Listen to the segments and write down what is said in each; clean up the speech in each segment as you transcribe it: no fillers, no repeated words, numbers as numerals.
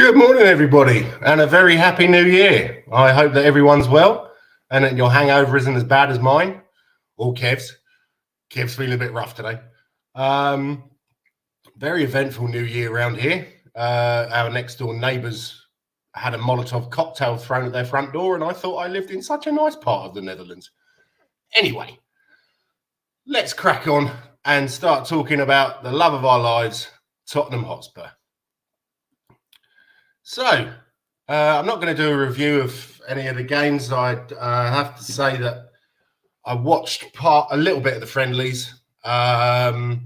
Good morning, everybody, and a very happy new year. I hope that everyone's well and that your hangover isn't as bad as mine or Kev's. Kev's feeling a bit rough today. Very eventful new year around here. Our next door neighbours had a Molotov cocktail thrown at their front door, and I thought I lived in such a nice part of the Netherlands. Anyway, let's crack on and start talking about the love of our lives, Tottenham Hotspur. So, I'm not going to do a review of any of the games. I have to say that I watched a little bit of the friendlies. I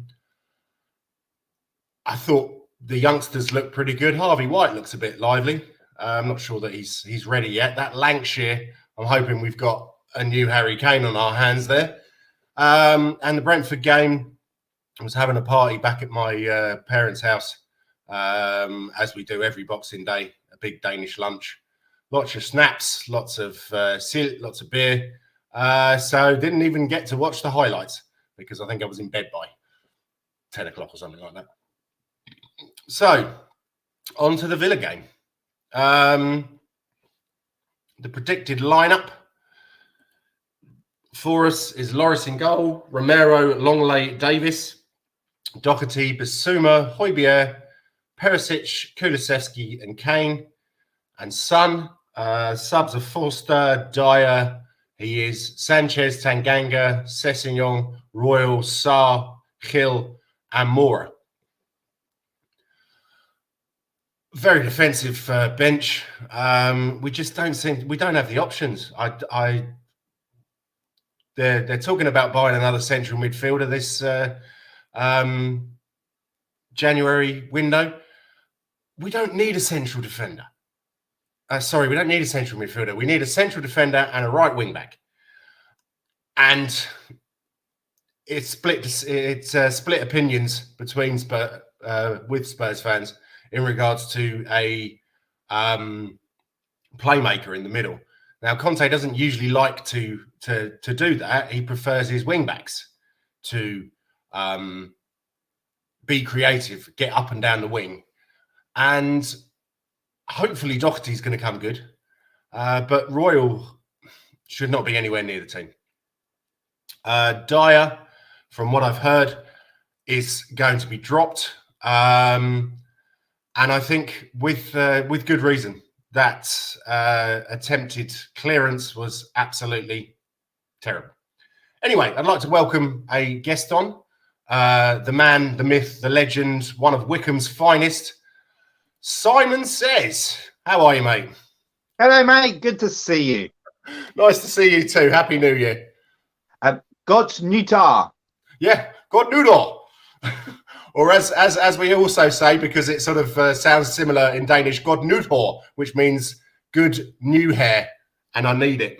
thought the youngsters looked pretty good. Harvey White looks a bit lively. I'm not sure that he's ready yet. That Lancashire, I'm hoping we've got a new Harry Kane on our hands there. And the Brentford game, I was having a party back at my parents' house, as we do every Boxing Day, a big Danish lunch. Lots of snaps, lots of silt, lots of beer. So didn't even get to watch the highlights because I think I was in bed by 10 o'clock or something like that. So, on to the Villa game. The predicted lineup for us is Lloris in goal, Romero, Longley, Davis, Doherty, Bissouma, Højbjerg, Perisic, Kulusevski and Kane. And Son, subs are Forster, Dyer, he is Sanchez, Tanganga, Sessegnon, Royal, Sarr, Gil and Moura. Very defensive bench. We just we don't have the options. They're talking about buying another central midfielder this January window. We don't need a central defender. We don't need a central midfielder. We need a central defender and a right wing back. And it's split opinions between with Spurs fans in regards to a playmaker in the middle. Now, Conte doesn't usually like to do that. He prefers his wing backs to be creative, get up and down the wing. And hopefully Doherty's going to come good. But Royal should not be anywhere near the team. Dyer, from what I've heard, is going to be dropped. And I think with good reason. That attempted clearance was absolutely terrible. Anyway, I'd like to welcome a guest on. The man, the myth, the legend, one of Wycombe's finest, Simon Says. How are you, mate? Hello, mate. Good to see you. Nice to see you too. Happy New Year. God's Nytar. Yeah, God Noodle. Or as we also say, because it sort of sounds similar in Danish, God Nythår, which means good new hair, and I need it.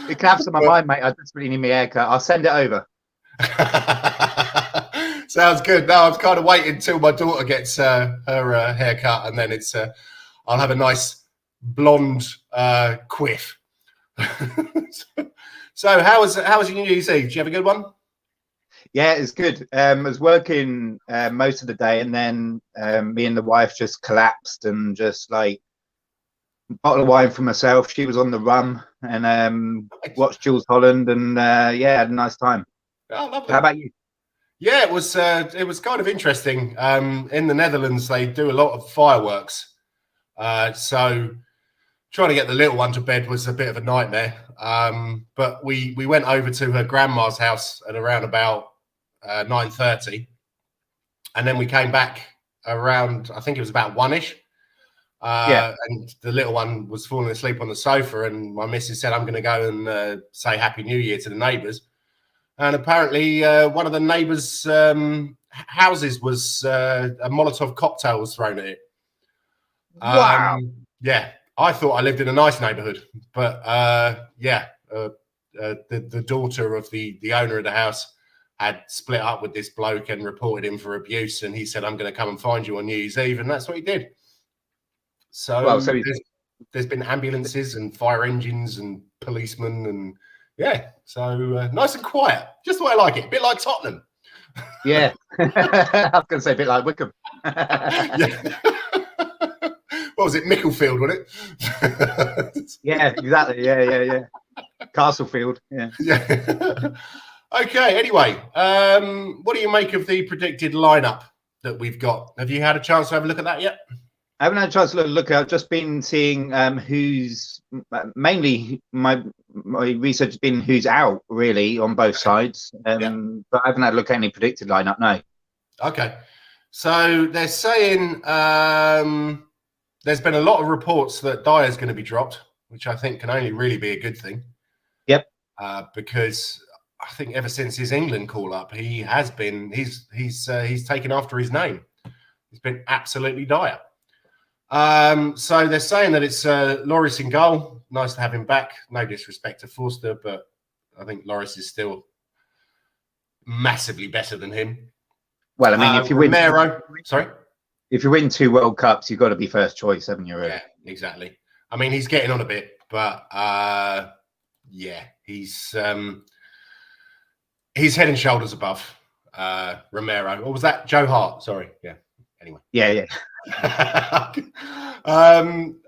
It collapsed in my mind, mate. I desperately need my haircut. I'll send it over. Sounds good. No, I'm kind of waiting until my daughter gets her haircut, and then I'll have a nice blonde quiff. So, how was your New Year's Eve? Did you have a good one? Yeah, it's good. I was working most of the day, and then me and the wife just collapsed and just like a bottle of wine for myself. She was on the rum and watched Jules Holland, and yeah, had a nice time. Oh, lovely. How about you? Yeah, it was kind of interesting. In the Netherlands, they do a lot of fireworks, so trying to get the little one to bed was a bit of a nightmare. But we went over to her grandma's house at around about 9:30, and then we came back around, I think it was about 1-ish. And the little one was falling asleep on the sofa, and my missus said, I'm going to go and say Happy New Year to the neighbours. And apparently one of the neighbours' houses was a Molotov cocktail was thrown at it. Wow. Yeah, I thought I lived in a nice neighbourhood, but the daughter of the owner of the house had split up with this bloke and reported him for abuse, and he said, I'm going to come and find you on New Year's Eve, and that's what he did. So, there's been ambulances and fire engines and policemen, and yeah, so nice and quiet, just the way I like it, a bit like Tottenham. Yeah. I was going to say a bit like Wickham. Yeah. What was it? Micklefield, wasn't it? Yeah, exactly. Yeah. Castlefield. Yeah. Yeah. Okay. Anyway, what do you make of the predicted lineup that we've got? Have you had a chance to have a look at that yet? I haven't had a chance to look. I've just been seeing who's mainly my research has been who's out really on both sides. But I haven't had a look at any predicted lineup. No. Okay. So they're saying there's been a lot of reports that Dyer's going to be dropped, which I think can only really be a good thing. Yep. Because I think ever since his England call up, he has been he's taken after his name. He's been absolutely Dyer. So they're saying that it's Loris in goal. Nice to have him back. No disrespect to Forster, but I think Loris is still massively better than him. Well, I mean, if you Romero, if you win 2 World Cups, you've got to be first choice, haven't you? Really? Yeah, exactly. I mean, he's getting on a bit, but yeah, he's head and shoulders above Romero. Or was that Joe Hart? Sorry. Yeah. Anyway. Yeah.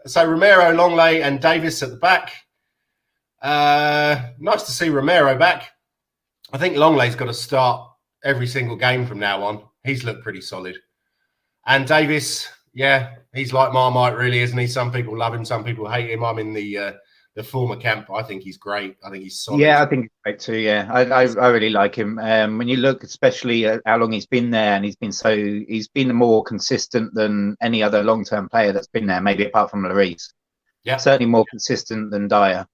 So Romero, Longley, and Davis at the back. Nice to see Romero back. I think Longley's got to start every single game from now on. He's looked pretty solid. And Davis, yeah, he's like Marmite, really, isn't he? Some people love him, some people hate him. I'm in the former camp. I think he's great. I think he's solid. Yeah, I think he's great too. Yeah, I really like him. When you look, especially at how long he's been there, and he's been more consistent than any other long-term player that's been there, maybe apart from Lloris. Yeah, certainly more consistent than Dyer.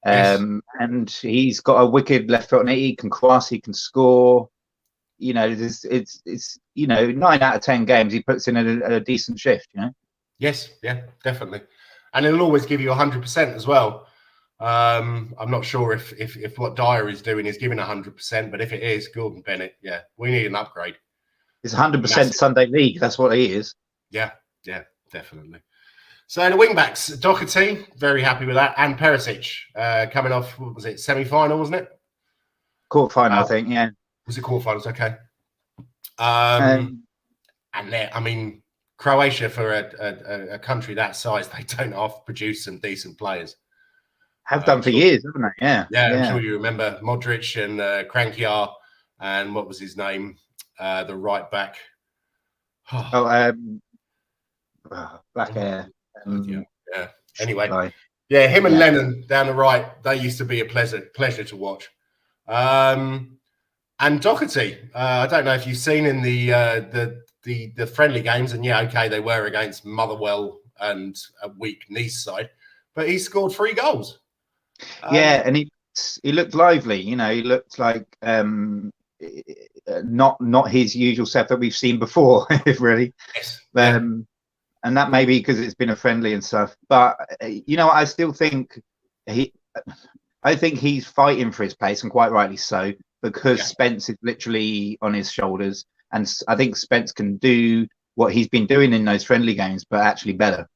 Yes. And he's got a wicked left foot on it. He can cross, he can score. You know, it's 9 out of 10 games he puts in a decent shift. You know. Yes, yeah, definitely, and it'll always give you 100% as well. I'm not sure if what Dyer is doing is giving 100%, but if it is, Gordon Bennett, yeah, we need an upgrade. It's 100% Sunday League. That's what he is. Yeah, definitely. So the wing backs, Doherty, very happy with that, and Perisic coming off. What was it? Semi-final, wasn't it? Quarter-final, I think. Yeah. Was it quarterfinals? Okay. And I mean, Croatia for a country that size, they don't often produce some decent players. Have done for years, haven't they? Yeah. I'm sure you remember Modric and Krankiar, and what was his name? The right back. Black hair. Yeah. Anyway, yeah, him and Lennon down the right, they used to be a pleasure to watch. And Doherty, I don't know if you've seen in the friendly games, and okay, they were against Motherwell and a weak Nice side, but he scored 3 goals. And he looked lively. You know, he looked like not his usual self that we've seen before, really. Yes. And that may be because it's been a friendly and stuff. But I still think he's fighting for his place, and quite rightly so, because Spence is literally on his shoulders, and I think Spence can do what he's been doing in those friendly games, but actually better.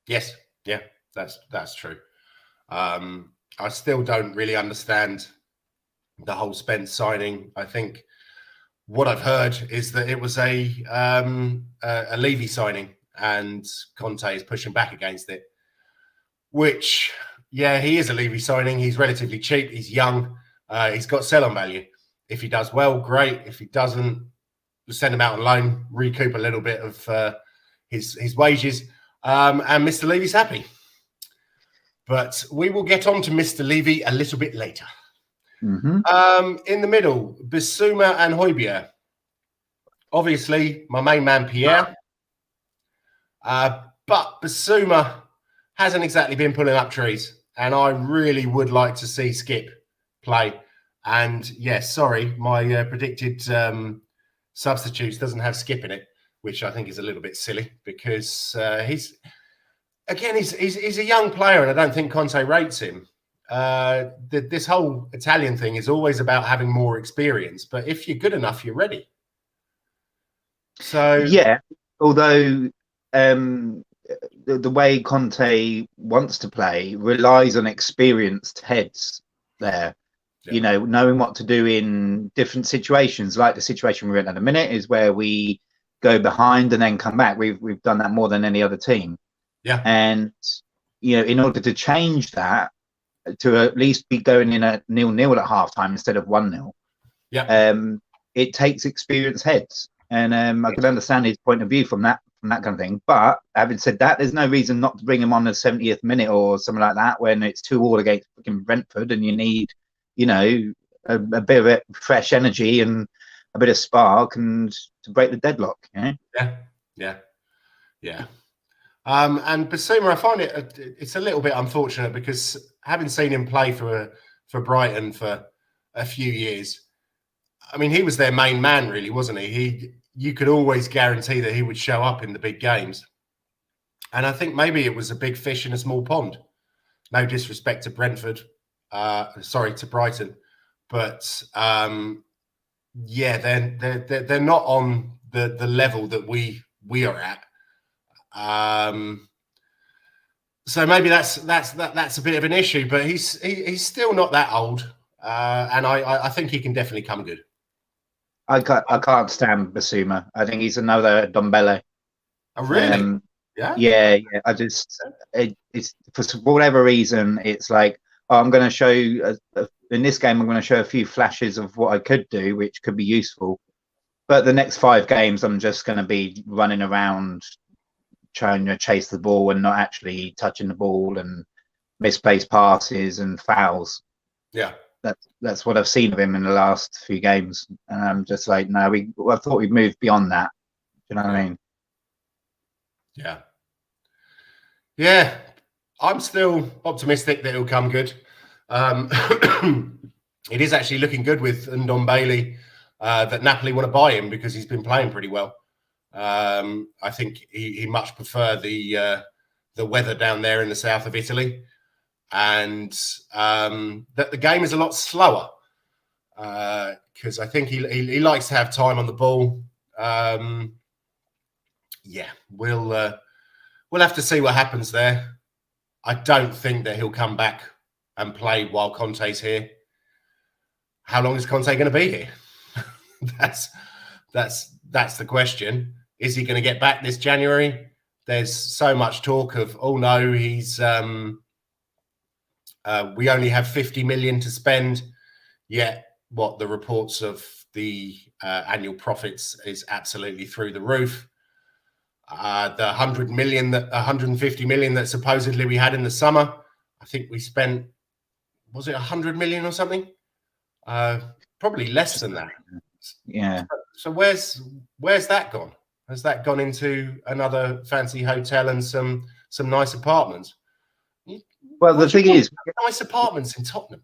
Yes, yeah, that's true. I still don't really understand the whole Spence signing. I think what I've heard is that it was a Levy signing, and Conte is pushing back against it. Which, he is a Levy signing. He's relatively cheap. He's young. He's got sell-on value. If he does well, great. If he doesn't, we'll send him out on loan, recoup a little bit of his wages, and Mr. Levy's happy. But we will get on to Mr. Levy a little bit later. Mm-hmm. In the middle, Bissouma and Højbjerg. Obviously, my main man, Pierre. But Bissouma hasn't exactly been pulling up trees. And I really would like to see Skip play. And sorry, my predicted substitutes doesn't have Skip in it, which I think is a little bit silly because he's a young player, and I don't think Conte rates him. This whole Italian thing is always about having more experience, but if you're good enough, you're ready. So although the way Conte wants to play relies on experienced heads there. You know, knowing what to do in different situations, like the situation we're in at the minute, is where we go behind and then come back. We've done that more than any other team. Yeah. And you know, in order to change that, to at least be going in at 0-0 at halftime instead of 1-0, it takes experienced heads. And I can understand his point of view from that kind of thing. But having said that, there's no reason not to bring him on the 70th minute or something like that when it's 2-2 against fucking Brentford and you need, you know, a bit of fresh energy and a bit of spark and to break the deadlock. You know? Yeah. And Basuma, I find it's a little bit unfortunate because having seen him play for Brighton for a few years, I mean, he was their main man, really, wasn't he? You could always guarantee that he would show up in the big games. And I think maybe it was a big fish in a small pond. No disrespect to Brentford, to Brighton, but they're not on the level that we are at. So maybe that's a bit of an issue, but he's still not that old, and I think he can definitely come good. I can't stand Basuma. I think he's another Dombele. Oh, really? Yeah. I just it's for whatever reason it's like, oh, I'm going to show you in this game. I'm going to show a few flashes of what I could do, which could be useful. But the next 5 games, I'm just going to be running around trying to chase the ball and not actually touching the ball and misplaced passes and fouls. Yeah. That's what I've seen of him in the last few games, and I'm just like, no, I thought we'd moved beyond that. Do you know what I mean? Yeah. I'm still optimistic that it'll come good. It is actually looking good with Ndombele that Napoli want to buy him because he's been playing pretty well. I think he much prefer the weather down there in the south of Italy. And that the game is a lot slower because I think he likes to have time on the ball. We'll have to see what happens there. I don't think that he'll come back and play while Conte's here. How long is Conte going to be here? That's the question. Is he going to get back this January? There's so much talk of, oh no, he's we only have 50 million to spend, yet the reports of the annual profits is absolutely through the roof. The 150 million that supposedly we had in the summer, I think we spent, was it 100 million or something? Probably less than that. Yeah. So where's that gone? Has that gone into another fancy hotel and some nice apartments? Well, the thing is, nice apartments in Tottenham.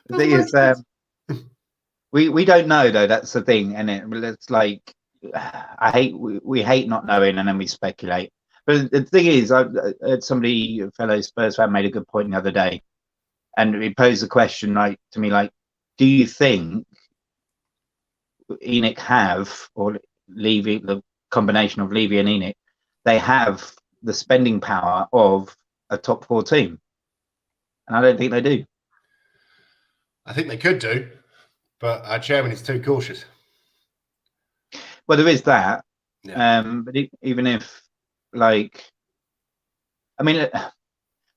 The thing is, we don't know though. That's the thing, and it's like we hate not knowing, and then we speculate. But the thing is, I heard somebody, a fellow Spurs fan, made a good point the other day, and he posed the question to me, do you think ENIC have, or Levy, the combination of Levy and ENIC, they have the spending power of a top 4 team? And I don't think they do. I think they could do, but our chairman is too cautious. Well, there is that. Yeah. But even if, I mean,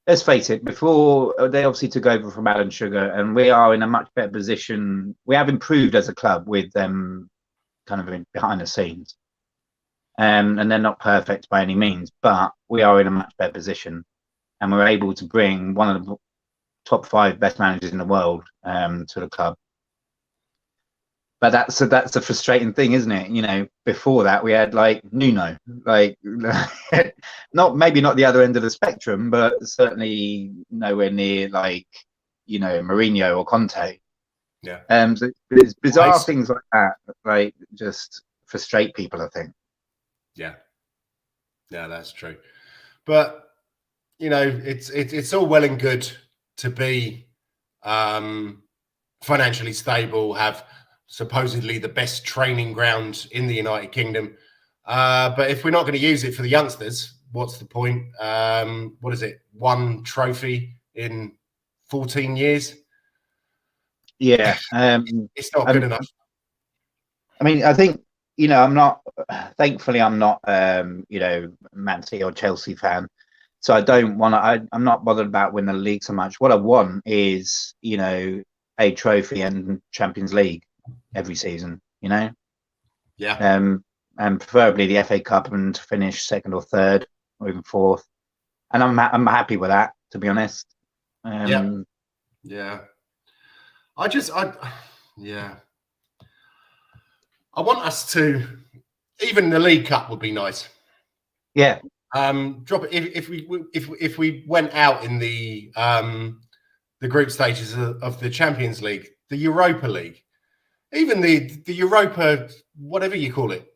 let's face it, before they obviously took over from Alan Sugar, and we are in a much better position. We have improved as a club with them kind of behind the scenes. And they're not perfect by any means, but we are in a much better position. And we're able to bring one of the top 5 best managers in the world to the club. But that's a frustrating thing, isn't it? You know, before that we had Nuno, maybe not the other end of the spectrum, but certainly nowhere near Mourinho or Conte. Yeah. So it's bizarre things like that, just frustrate people, I think. Yeah, that's true. But it's all well and good to be financially stable, have supposedly the best training ground in the United Kingdom. But if we're not going to use it for the youngsters, what's the point? What is it? 1 trophy in 14 years. Yeah, It's not good enough. I mean, I think, you know, thankfully I'm not, you know, Man City or Chelsea fan. So I don't want to, I'm not bothered about winning the league so much. What I want is, you know, a trophy and Champions League every season, you know? Yeah. And preferably the FA Cup and to finish second or third or even fourth. And I'm happy with that, to be honest. Yeah. I want us to, even the League Cup would be nice. Yeah. Drop it if we went out in the group stages of the Champions League, the Europa League, even the Europa, whatever you call it,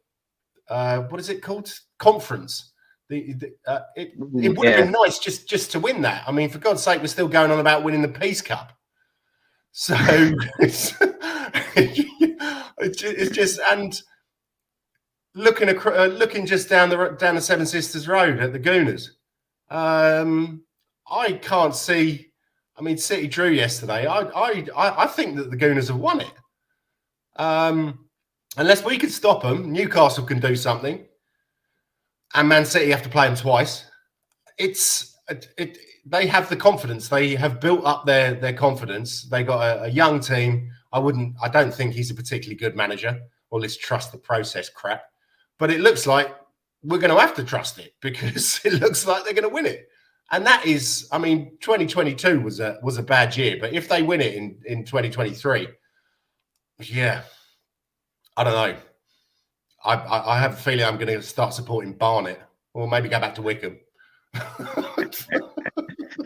what is it called? Conference. It would have been nice just to win that. I mean, for God's sake, we're still going on about winning the Peace Cup. So it's just, and looking just down the Seven Sisters Road at the Gooners, I can't see. I mean, City drew yesterday. I think that the Gooners have won it. Unless we could stop them, Newcastle can do something, and Man City have to play them twice. They have the confidence. They have built up their confidence. They got a young team. I don't think he's a particularly good manager, or let's trust the process crap. But it looks like we're going to have to trust it, because it looks like they're going to win it. And that is, I mean, 2022 was a bad year, but if they win it in 2023, yeah, I don't know. I have a feeling I'm going to start supporting Barnet, or maybe go back to Wickham.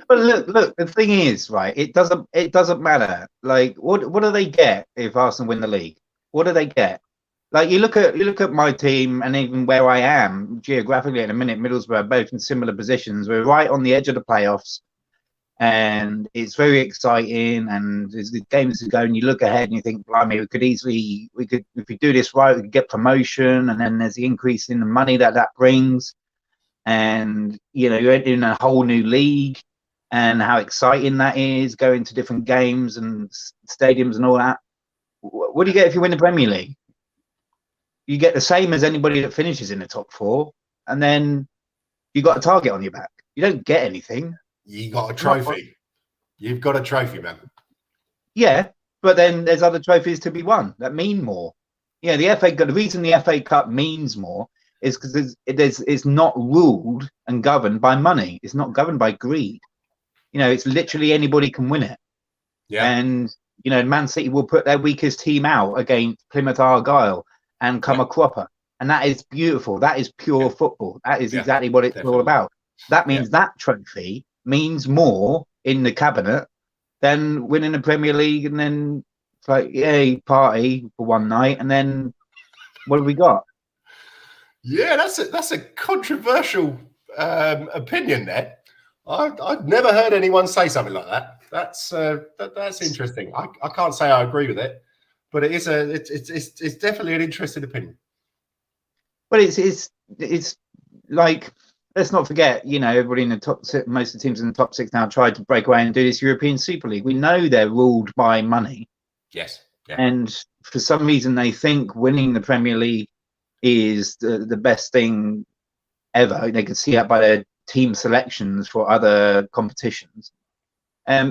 But look. The thing is, right? It doesn't matter. Like, what do they get if Arsenal win the league? What do they get? Like, you look at my team, and even where I am geographically at the minute, Middlesbrough, both in similar positions. We're right on the edge of the playoffs, and it's very exciting. And as the games are going, you look ahead and you think, blimey, we could if we do this right, we could get promotion. And then there's the increase in the money that brings, and you know, you're in a whole new league, and how exciting that is, going to different games and stadiums and all that. What do you get if you win the Premier League? You get the same as anybody that finishes in the top four, and then you got a target on your back. You don't get anything. You got a trophy. You've got a trophy, man. Yeah, but then there's other trophies to be won that mean more. Yeah, the reason the FA Cup means more is because it's not ruled and governed by money. It's not governed by greed. You know, it's literally anybody can win it. Yeah. And you know, Man City will put their weakest team out against Plymouth Argyle and come a cropper, and that is beautiful. That is pure football. That is exactly what it's all about. That means that trophy means more in the cabinet than winning the Premier League, and then it's like, yay, party for one night, and then what have we got? Yeah, that's a controversial opinion there. I've never heard anyone say something like that. That's interesting. I can't say I agree with it, but it is it's definitely an interesting opinion. Well, it's like, let's not forget, you know, everybody in the top six, most of the teams in the top six now tried to break away and do this European Super League. We know they're ruled by money. Yes. Yeah. And for some reason, they think winning the Premier League is the best thing ever. They can see that by their team selections for other competitions.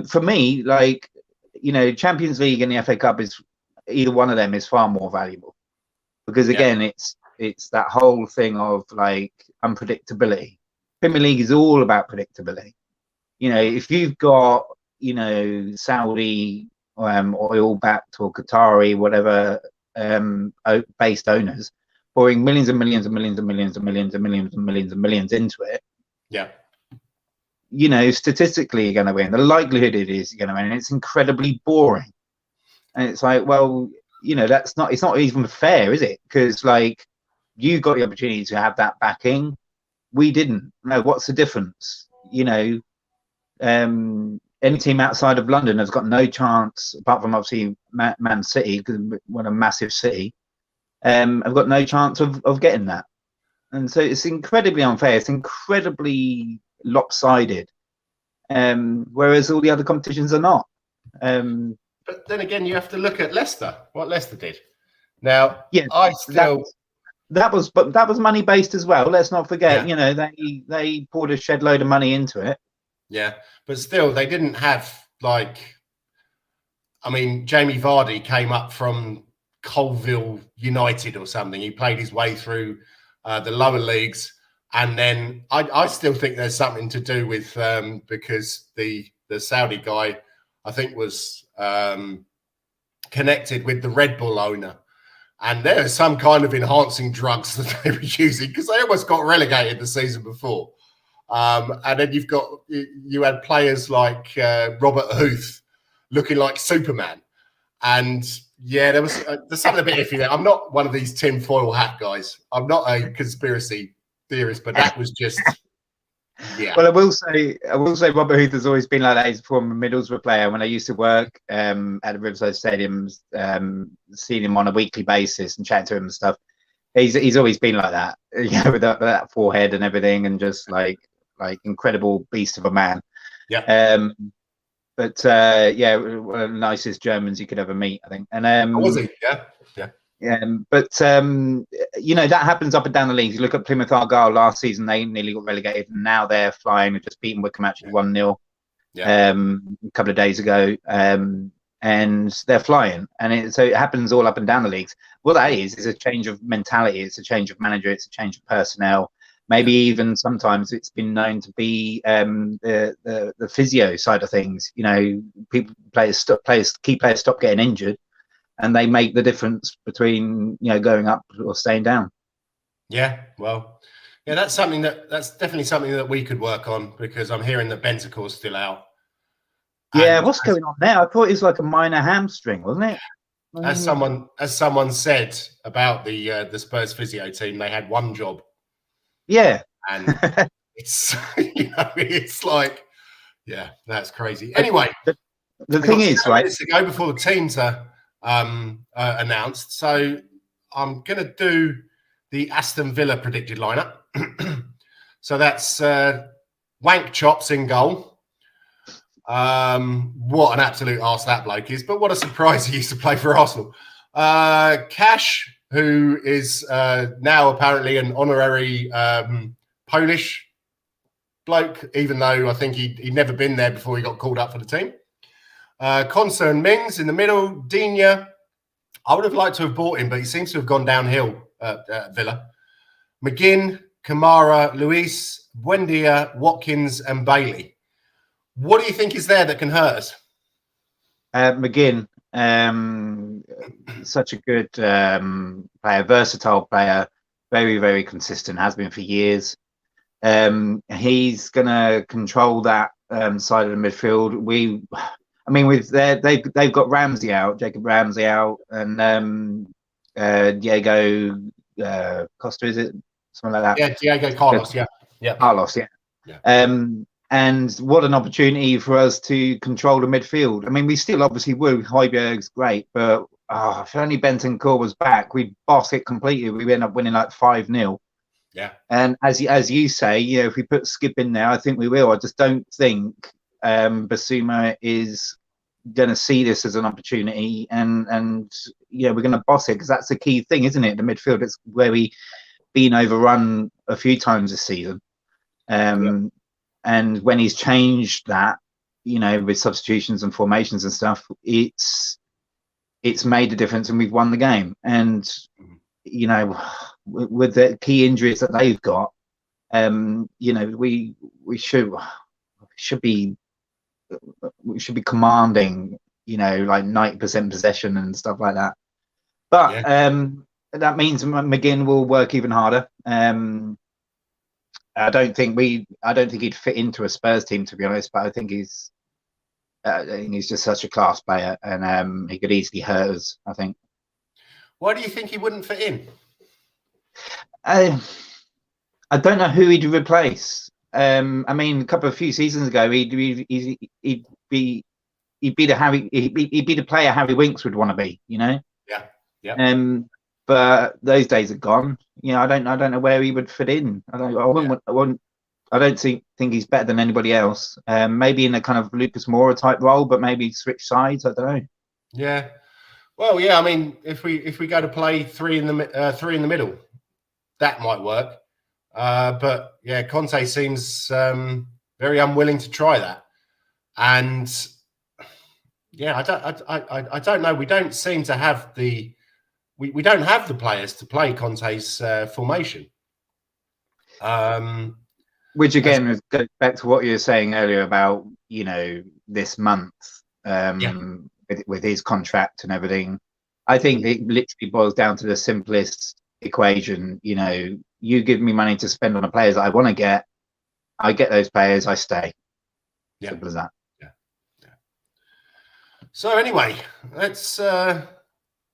For me, like, you know, Champions League and the FA Cup is, either one of them is far more valuable, because again, it's that whole thing of like unpredictability. Premier League is all about predictability. You know, if you've got, you know, Saudi oil backed or Qatari, whatever, based owners pouring millions and millions and millions and millions and millions and millions and millions and millions into it, you know, statistically you're going to win. The likelihood it is you're going to win. And it's incredibly boring. And it's like, well, you know, it's not even fair, is it? Because like, you got the opportunity to have that backing. We didn't. No, what's the difference? You know, any team outside of London has got no chance, apart from obviously Man City, because we're a massive city, have got no chance of getting that. And so it's incredibly unfair. It's incredibly lopsided. whereas all the other competitions are not. But then again, you have to look at Leicester. What Leicester did. Now, Yeah, I still. That was money based as well. Let's not forget, Yeah. they poured a shed load of money into it. Yeah, but still, they didn't have Jamie Vardy came up from Colville United or something. He played his way through the lower leagues, and then I still think there's something to do with because the Saudi guy, I think, was connected with the Red Bull owner. And there's some kind of enhancing drugs that they were using because they almost got relegated the season before. And then you had players like Robert Huth looking like Superman. And yeah, there's something a bit iffy there. I'm not one of these tinfoil hat guys. I'm not a conspiracy theorist, but that was just, yeah. Well, I will say Robert Huth has always been like that. He's a former Middlesbrough player. When I used to work at the Riverside Stadiums, seeing him on a weekly basis and chatting to him and stuff, he's always been like that, with that forehead and everything, and just like incredible beast of a man. Yeah. But one of the nicest Germans you could ever meet, I think. And was he? Yeah. But that happens up and down the leagues. You look at Plymouth Argyle last season; they nearly got relegated, and now they're flying. They've just beaten Wycombe actually 1-0 a couple of days ago, and they're flying. And so it happens all up and down the leagues. What that is a change of mentality. It's a change of manager. It's a change of personnel. Maybe even sometimes it's been known to be the physio side of things. Key players stop getting injured, and they make the difference between going up or staying down. Yeah, well, yeah, that's definitely something that we could work on, because I'm hearing that Bentancur's still out. Yeah, what's going on there? I thought it was like a minor hamstring, wasn't it? As someone said about the Spurs physio team, they had one job. Yeah, and it's it's like, yeah, that's crazy. Anyway, the thing is, right? Minutes ago before the teams are announced, so I'm gonna do the Aston Villa predicted lineup. So that's Wank Chops in goal. What an absolute arse that bloke is, but what a surprise he used to play for Arsenal. Cash, who is now apparently an honorary Polish bloke, even though I think he'd never been there before he got called up for the team. Concern Mings in the middle. Digne, I would have liked to have bought him, but he seems to have gone downhill at Villa. McGinn, Kamara, Luis, Buendia, Watkins, and Bailey. What do you think is there that can hurt us? McGinn, such a good player, versatile player, very, very consistent, has been for years. He's going to control that side of the midfield. They've got Ramsey out, Jacob Ramsey out, and Diego Costa, is it? Something like that. Yeah, Diego Carlos, yeah. Carlos, yeah. And what an opportunity for us to control the midfield. We still obviously would. Højbjerg's great, but if only Bentancur was back, we'd boss it completely. We'd end up winning like 5-0. Yeah. And as you say, if we put Skip in there, I think we will. I just don't think Basuma is going to see this as an opportunity, and we're going to boss it, because that's the key thing, isn't it? The midfield, it's where we've been overrun a few times this season. And when he's changed that, with substitutions and formations and stuff, it's made a difference, and we've won the game. And with the key injuries that they've got, we should be commanding, like 90% possession and stuff like that. But that means McGinn will work even harder. I don't think he'd fit into a Spurs team, to be honest. But I think he's just such a class player, and he could easily hurt us, I think. Why do you think he wouldn't fit in? I don't know who he'd replace. A few seasons ago, he'd be the player Harry Winks would want to be. Yeah. But those days are gone. I don't know where he would fit in. I wouldn't I don't think he's better than anybody else. Maybe in a kind of Lucas Moura type role, but maybe switch sides. I don't know. Yeah. Well, yeah. I mean, if we go to play three in the middle, that might work. But yeah, Conte seems very unwilling to try that, and yeah, I don't know. We don't seem to have we don't have the players to play Conte's formation. Which again goes back to what you were saying earlier about, this month with his contract and everything. I think it literally boils down to the simplest equation. You give me money to spend on the players that I want to get, I get those players, I stay. Yeah. Simple as that. Yeah. So anyway, let's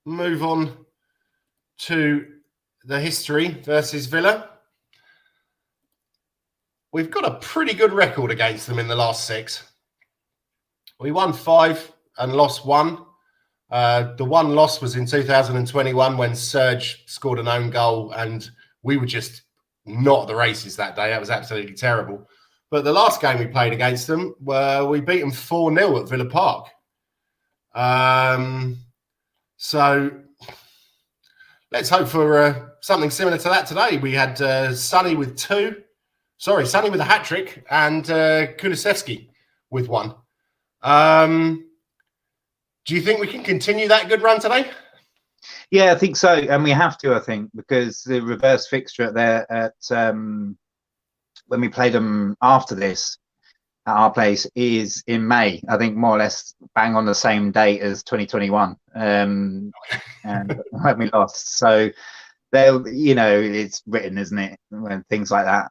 move on to the history versus Villa. We've got a pretty good record against them in the last 6. We won 5 and lost 1. The one loss was in 2021 when Serge scored an own goal and we were just not at the races that day. That was absolutely terrible. But the last game we played against them, we beat them 4-0 at Villa Park. So let's hope for something similar to that today. We had Sonny with a hat-trick and Kulusevski with 1. Do you think we can continue that good run today? Yeah, I think so. And we have to, I think, because the reverse fixture when we played them after this at our place is in May. I think more or less bang on the same date as 2021. And when we lost. So it's written, isn't it? When things like that.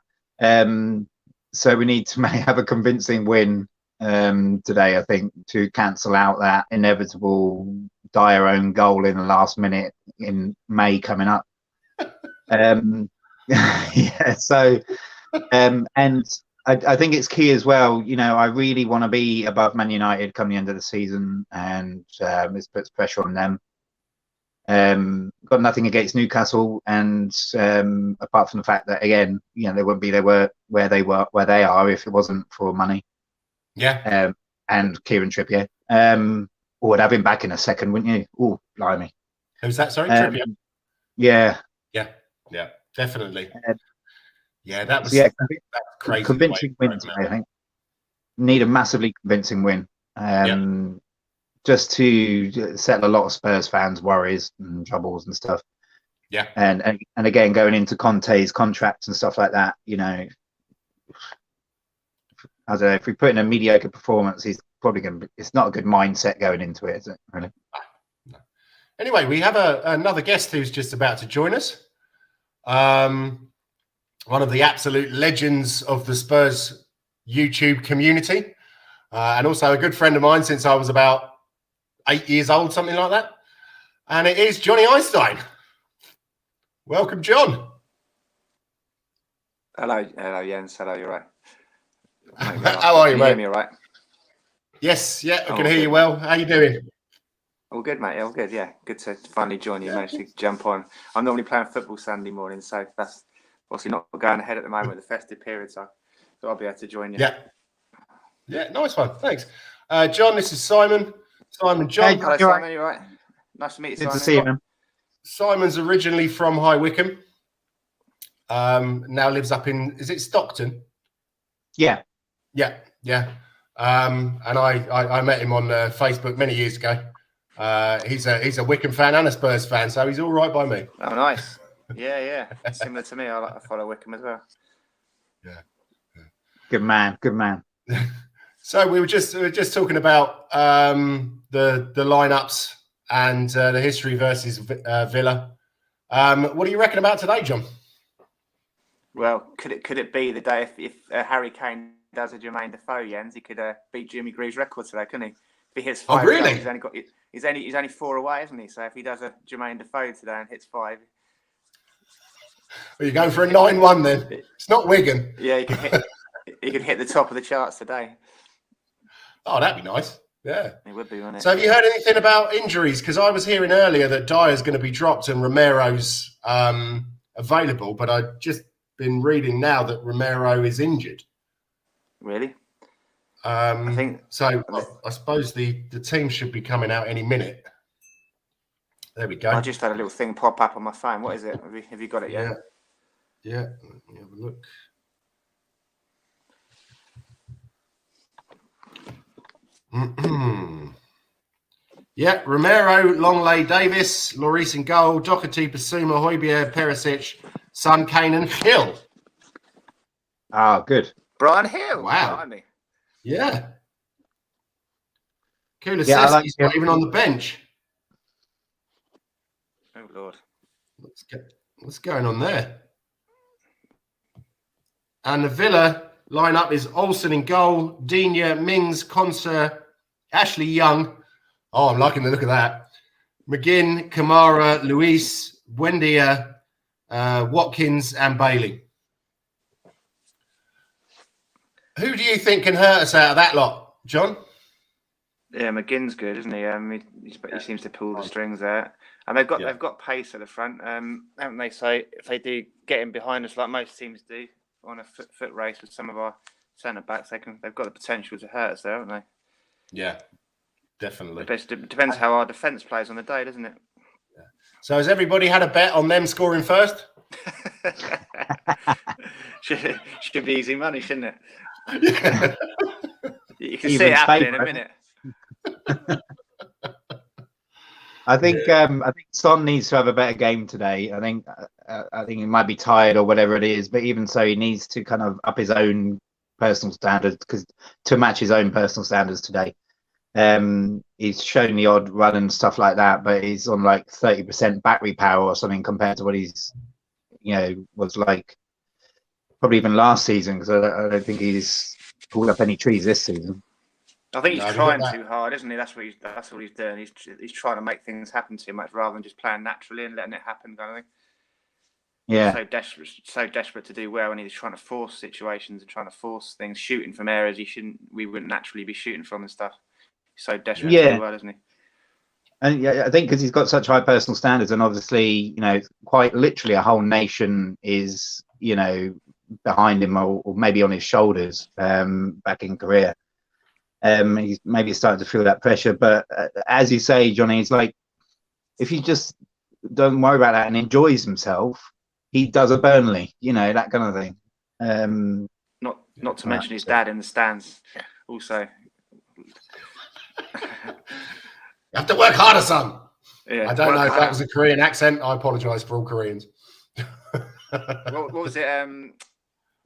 So we need to have a convincing win today, I think, to cancel out that inevitable Dyer own goal in the last minute in May coming up. Yeah, so and I think it's key as well. I really want to be above Man United come the end of the season, and this puts pressure on them. Got nothing against Newcastle, and apart from the fact that again, they wouldn't be where they are if it wasn't for money. Yeah. And Kieran Trippier. Would have him back in a second, wouldn't you? Oh, blimey. Who's that? Sorry, Trippier. Yeah. Yeah, definitely. That was crazy. Convincing win today, I think. Need a massively convincing win. Just to settle a lot of Spurs fans' worries and troubles and stuff. Yeah. And again, going into Conte's contracts and stuff like that, I don't know, if we put in a mediocre performance, he's probably going to be, it's not a good mindset going into it, is it, really? No. Anyway, we have another guest who's just about to join us. One of the absolute legends of the Spurs YouTube community, and also a good friend of mine since I was about 8 years old, something like that. And it is Johnny Einstein. Welcome, John. Hello, Jens. Hello, you're right. How are you, mate? Can you hear me all right? Yes, I can hear you well. How you doing? All good, mate. All good, yeah. Good to finally join you. Managed to jump on. I'm normally playing football Sunday morning, so that's obviously not going ahead at the moment with the festive period, so I'll be able to join you. Yeah, nice one. Thanks. John, this is Simon. Simon, John. Hello, Simon. You all right? Nice to meet you, Simon. Good to see you, man. Simon's originally from High Wycombe. Now lives up in, is it Stockton? Yeah. And I met him on Facebook many years ago. He's a Wycombe fan and a Spurs fan, so he's all right by me. Oh, nice. Yeah. Similar to me. I follow Wycombe as well. Yeah. Good man. So we were just talking about the lineups and the history versus Villa. What do you reckon about today, John? Well, could it be the day if Harry Kane does a Jermaine Defoe, Jens? He could beat Jimmy Greaves' record today, couldn't he? If he hits 5, oh really? Goals, he's only 4 away, isn't he? So if he does a Jermaine Defoe today and hits 5, well, you're going for a 9-1 then. It's not Wigan. Yeah, he could hit the top of the charts today. Oh, that'd be nice. Yeah, it would be, wouldn't it? So have you heard anything about injuries? Because I was hearing earlier that Dyer's going to be dropped and Romero's available, but I just been reading now that Romero is injured. Really? I think- so. I suppose the team should be coming out any minute. There we go. I just had a little thing pop up on my phone. What is it? Have you got it yet? Yeah. Let me have a look. Yeah, Romero, Longley, Davis, Lloris in goal, Doherty, Basuma, Højbjerg, Perisic, Son, Kane and Hill. Ah, good. Brian Hill. Wow. Blimey. Yeah. Kulusevski's Yeah, I like not even on the bench. Oh Lord. What's going on there? And the Villa lineup is Olsen in goal, Digne, Mings, Konsa, Ashley Young. Oh, I'm liking the look of that. McGinn, Kamara, Luis, Buendia, Watkins, and Bailey. Who do you think can hurt us out of that lot, John? Yeah, McGinn's good, isn't he? He seems to pull the strings there, and they've got pace at the front, haven't they? So if they do get in behind us, like most teams do, on a foot race with some of our centre backs, they've got the potential to hurt us there, haven't they? Yeah, definitely. It depends how our defence plays on the day, doesn't it? Yeah. So has everybody had a bet on them scoring first? should be easy money, shouldn't it? Yeah. You can see it happening in a minute. I think Son needs to have a better game today. I think he might be tired or whatever it is, but even so, he needs to kind of up his own personal standards to match his own personal standards today. He's shown the odd run and stuff like that, but he's on like 30% battery power or something compared to what he's, was like probably even last season. Because I don't think he's pulled up any trees this season. I think he's trying too hard, isn't he? That's what he's doing. He's trying to make things happen too much rather than just playing naturally and letting it happen, kind of thing. Yeah. So desperate to do well, and he's trying to force situations and trying to force things, shooting from areas we wouldn't naturally be shooting from and stuff. He's so desperate to do well, isn't he? And yeah, I think because he's got such high personal standards, and obviously, quite literally a whole nation is, behind him or maybe on his shoulders back in Korea. He's maybe starting to feel that pressure, but as you say, Johnny, it's like if he just don't worry about that and enjoys himself, he does a Burnley, that kind of thing. Not to mention his dad in the stands, also. You have to work harder, son. Yeah, I don't know if that was a Korean accent. I apologise for all Koreans. What was it?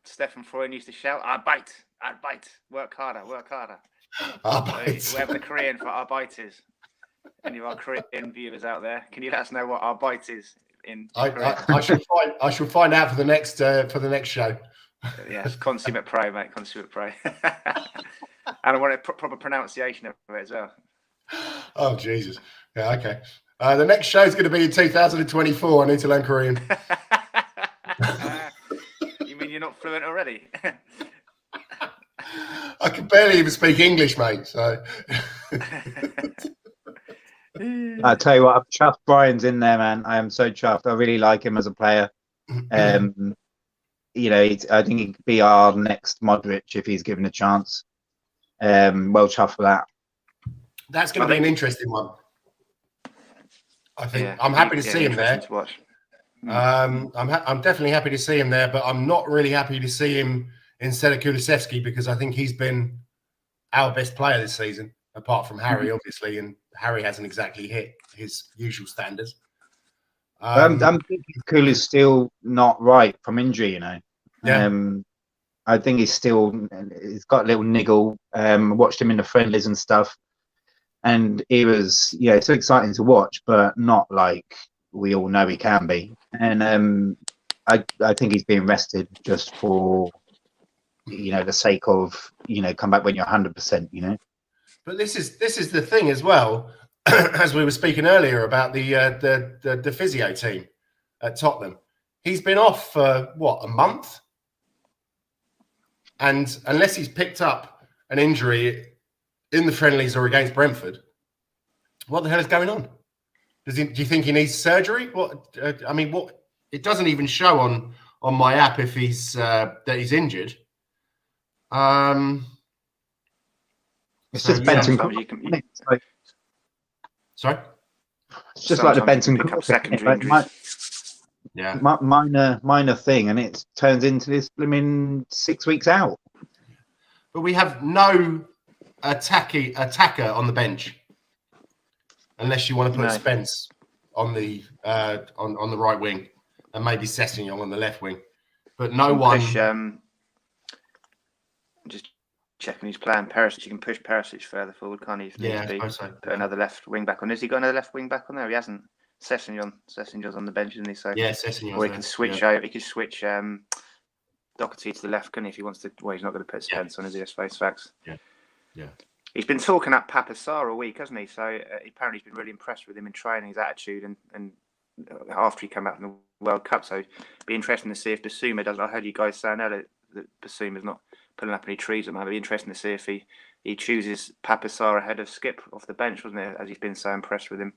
Stefan Freund used to shout, "Arbeit, Arbeit, work harder, work harder." Arbeit. Whoever the Korean for Arbeit is. Any of our Korean viewers out there, can you let us know what Arbeit is in Korean? I shall find out for the next show. Yes, consummate pro, mate, consummate pro. And I want a proper pronunciation of it as well. Oh, Jesus. Yeah, okay. The next show is going to be in 2024. I need to learn Korean. You mean you're not fluent already? I can barely even speak English, mate. So I tell you what, I'm chuffed Brian's in there, man. I am so chuffed. I really like him as a player. I think he could be our next Modric if he's given a chance. Well chuffed for that. That's going to be an interesting one. I think I'm happy to see him there. To watch. I'm definitely happy to see him there, but I'm not really happy to see him instead of Kulusevski because I think he's been our best player this season, apart from Harry, obviously, and Harry hasn't exactly hit his usual standards. I'm thinking Kul is still not right from injury, Yeah. I think he's got a little niggle. Watched him in the friendlies and stuff. And he was, so exciting to watch, but not like we all know he can be. And I think he's being rested just for, the sake of, come back when you're 100%, But this is the thing as well, as we were speaking earlier about the physio team at Tottenham. He's been off for a month, and unless he's picked up an injury in the friendlies or against Brentford, what the hell is going on? Do you think he needs surgery? What? It doesn't even show on on my app if he's injured. It's So, just yeah. Benton. Sometimes you can- Sorry. It's just like the sometimes you Benton can pick up Court thing, secondary like, injuries. Yeah. minor thing, and it turns into this. I mean, 6 weeks out. But we have no attacker on the bench, unless you want to put No. Spence on the on the right wing, and maybe Sessegnon on the left wing. But no one. Push, just checking his plan. Perisic, you can push Perisic further forward, can't he? If Yeah, needs be. I suppose so. Put another left wing back on. Has he got another left wing back on there? He hasn't. Sessegnon's on the bench, isn't he? So Yeah, Sessegnon's or he there. can switch Yeah. over. He could switch Doherty to the left, can he? If he wants to. Well, he's not going to put Spence on, is he? Let's face facts. Yeah. He's been talking up Papasar all week, hasn't he? So apparently he's been really impressed with him in training, his attitude, and after he came out from the World Cup. So it'd be interesting to see if Basuma does. I heard you guys saying earlier that Basuma's not pulling up any trees at the moment. It'd be interesting to see if he chooses Papasar ahead of Skip off the bench, wasn't it? As he's been so impressed with him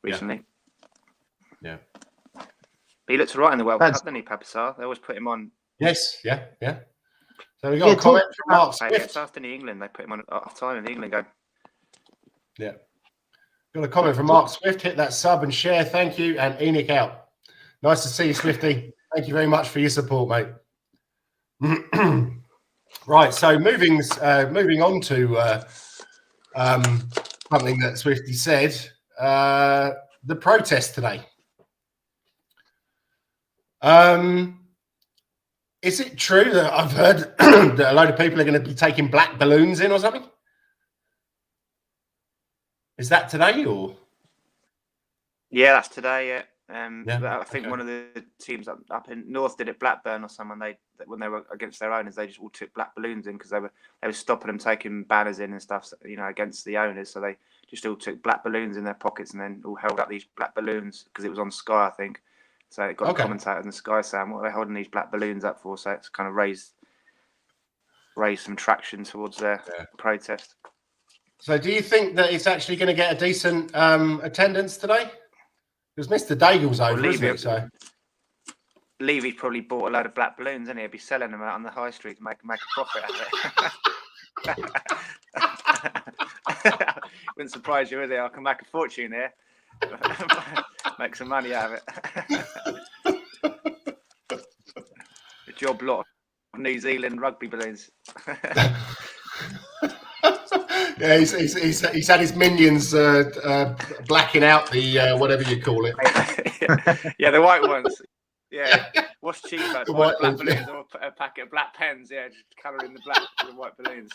recently. Yeah. But he looked all right in the World Cup, didn't he, Papasar? They always put him on. Yes. Yeah. So we got a comment from Mark It's Swift. after the England, they put him on at half time in the England game. Yeah. Got a comment from Mark Swift. Hit that sub and share. Thank you. And Enoch out. Nice to see you, Swifty. Thank you very much for your support, mate. Right. So moving on to something that Swifty said. The protest today. Is it true that I've heard that a load of people are going to be taking black balloons in or something? Is that today or? Yeah, that's today. Yeah. I think okay. one of the teams up in North did it. Blackburn or someone. When they were against their owners, they just all took black balloons in because they were stopping them taking banners in and stuff. Against the owners. So they just all took black balloons in their pockets and then all held up these black balloons because it was on Sky, I think. So it got a commentator in the Sky saying, "What are they holding these black balloons up for?" So it's kind of raised some traction towards their protest. So do you think that it's actually going to get a decent attendance today? Because Mr. Daigle's over, isn't he? So Levy probably bought a load of black balloons, and he'd be selling them out on the high street to make a profit out of it. Wouldn't surprise you, would it? I can make a fortune here. Make some money out of it. A job lot of New Zealand rugby balloons. yeah, he's had his minions blacking out the whatever you call it. Yeah, the white ones. Yeah, what's cheaper? The Black white ones, balloons or a packet of black pens? Yeah, just colour in the black with the white balloons.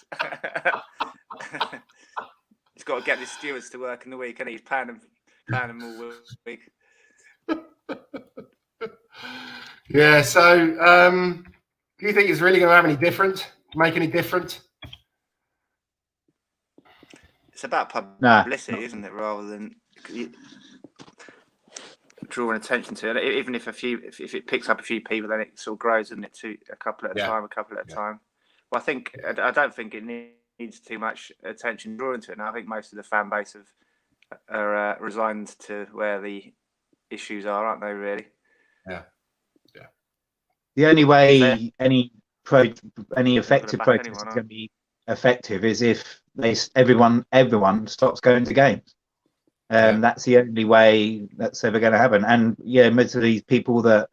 He's got to get his stewards to work in the week, and he's paying them all week. Yeah. So, do you think it's really going to have any difference? Make any difference? It's about publicity, isn't it? Rather than drawing attention to it. Even if if it picks up a few people, then it sort of grows, doesn't it? To a couple at a time. Well, I don't think it needs too much attention drawn to it. Now I think most of the fan base are resigned to where the issues are, aren't they? Really? Yeah. The only way any effective protest is going to be effective is if everyone stops going to games. That's the only way that's ever going to happen. And most of these people that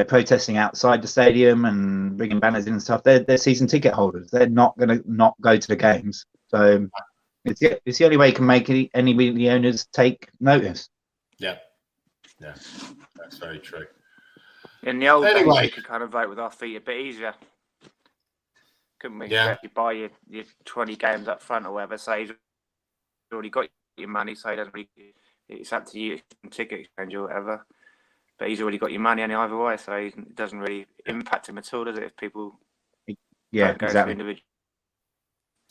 protesting outside the stadium and bringing banners in and stuff, they're season ticket holders. They're not going to not go to the games. So it's the only way you can make any of the owners take notice. Yeah, that's very true. In the old days, we could kind of vote with our feet a bit easier, couldn't we? Yeah. You buy your 20 games up front or whatever, so he's already got your money, so he doesn't really, it's up to you, ticket exchange or whatever. But he's already got your money either way, so it doesn't really impact him at all, does it? If people don't go to individual.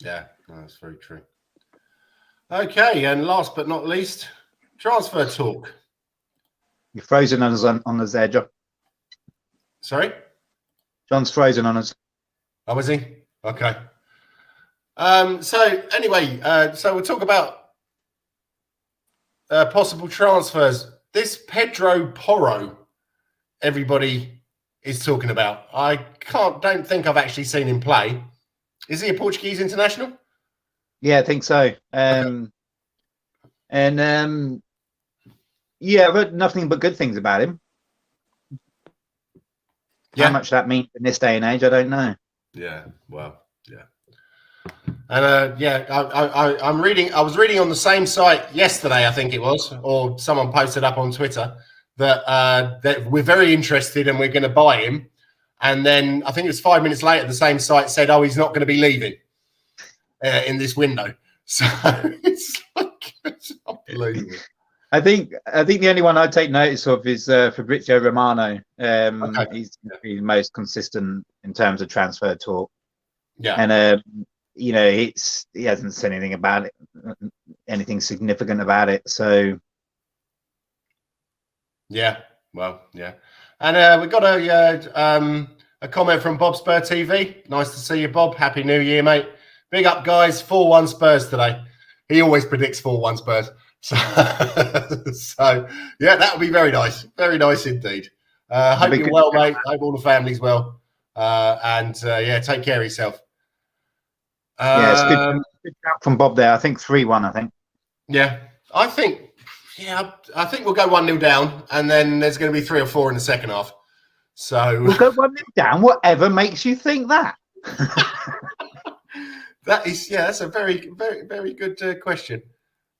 Yeah, that's very true. Okay, and last but not least, transfer talk. You're frozen on us there, John. Sorry? John's frozen on us. Oh, is he? Okay. So anyway, so we'll talk about possible transfers. This Pedro Porro everybody is talking about. I don't think I've actually seen him play. Is he a Portuguese international? Yeah, I think so. Okay. And yeah, I've heard nothing but good things about him. Yeah. How much that means in this day and age, I don't know. Yeah. Well, yeah. And I'm reading. I was reading on the same site yesterday, I think it was, or someone posted up on Twitter that we're very interested and we're going to buy him. And then I think it was 5 minutes later, the same site said, "Oh, he's not going to be leaving in this window." So it's unbelievable. I think the only one I'd take notice of is Fabrizio Romano. Okay. He's the most consistent in terms of transfer talk. Yeah. And he hasn't said anything about it, anything significant about it. So yeah, well, yeah. And we got a comment from Bob Spur TV. Nice to see you, Bob. Happy New Year, mate. Big up, guys. 4-1 Spurs today. He always predicts 4-1 Spurs. So yeah, that would be very nice. Very nice indeed. Hope you're well, mate. Hope all the family's well. Yeah, take care of yourself. Yeah, it's good shout from Bob there. I think 3-1, I think. Yeah, I think we'll go 1-0 down, and then there's going to be 3 or 4 in the second half. So we'll go 1-0 down. Whatever makes you think that? That's a very, very, very good question.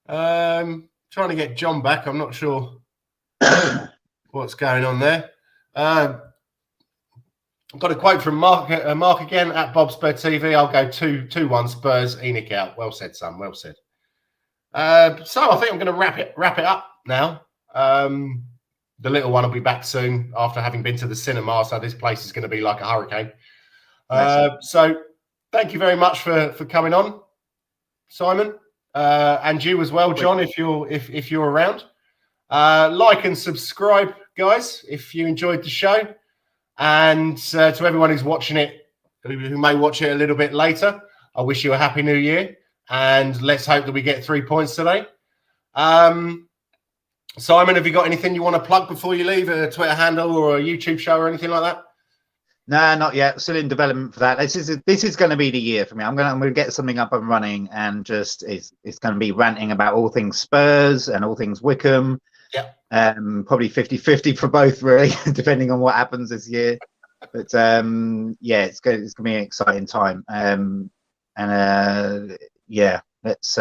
Trying to get John back. I'm not sure what's going on there. I've got a quote from Mark again at Bob Spur TV. I'll go 2-1 Spurs. Enoch out. Well said, son. Well said. So I think I'm going to wrap it up now. The little one will be back soon after having been to the cinema. So this place is going to be like a hurricane. So thank you very much for coming on, Simon, and you as well, John, if you're around. Like and subscribe, guys, if you enjoyed the show. And to everyone who's watching it, who may watch it a little bit later, I wish you a happy new year. And let's hope that we get 3 points today. Simon, have you got anything you want to plug before you leave? A Twitter handle or a YouTube show or anything like that? No, not yet. Still in development for that. This is going to be the year for me. I'm going to get something up and running, and just it's going to be ranting about all things Spurs and all things Wickham. Yeah. Probably 50-50 for both, really, depending on what happens this year. But yeah, it's going to be an exciting time. Yeah, let's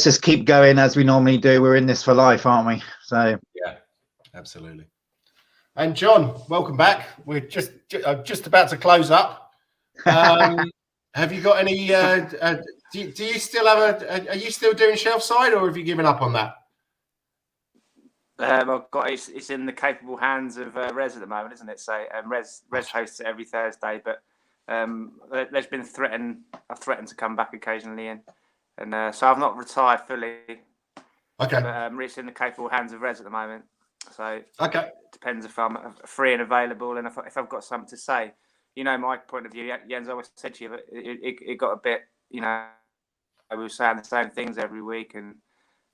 just keep going as we normally do. We're in this for life, aren't we? So yeah, absolutely. And John, welcome back. We're just about to close up. Have you got any? Do you still have are you still doing shelf side, or have you given up on that? I've got it's in the capable hands of Rez at the moment, isn't it? So Rez hosts it every Thursday, but there's been I've threatened to come back occasionally, and so I've not retired fully. Okay. But it's in the capable hands of Rez at the moment. So okay, it depends if I'm free and available, and if I've got something to say. You know, my point of view, Jens, I always said to you, but it got a bit, we were saying the same things every week and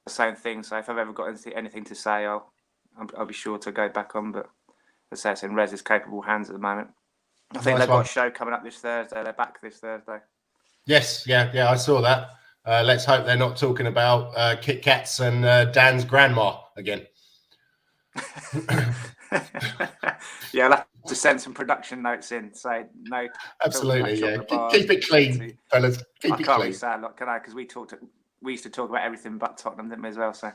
the same thing. So if I've ever got anything to say, I'll be sure to go back on. But as I say, it's in Rez's capable hands at the moment. I think they've got a show coming up this Thursday. They're back this Thursday. Yes, yeah, I saw that. Let's hope they're not talking about Kit Kats and Dan's grandma again. Yeah, I'll have to send some production notes in. Say no. Absolutely, yeah. Keep it clean, fellas. Keep it clean. Be sad, can I? Because we used to talk about everything but Tottenham, didn't we, as well? So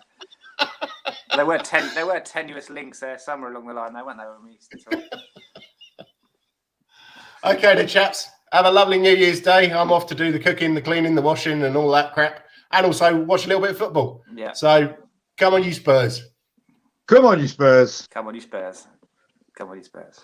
there were tenuous links there somewhere along the line, though, weren't they, when we used to talk? Okay, then, chaps. Have a lovely New Year's Day. I'm off to do the cooking, the cleaning, the washing, and all that crap, and also watch a little bit of football. Yeah. So come on, you Spurs. Come on, you Spurs. Come on, you Spurs. Come on, you Spurs.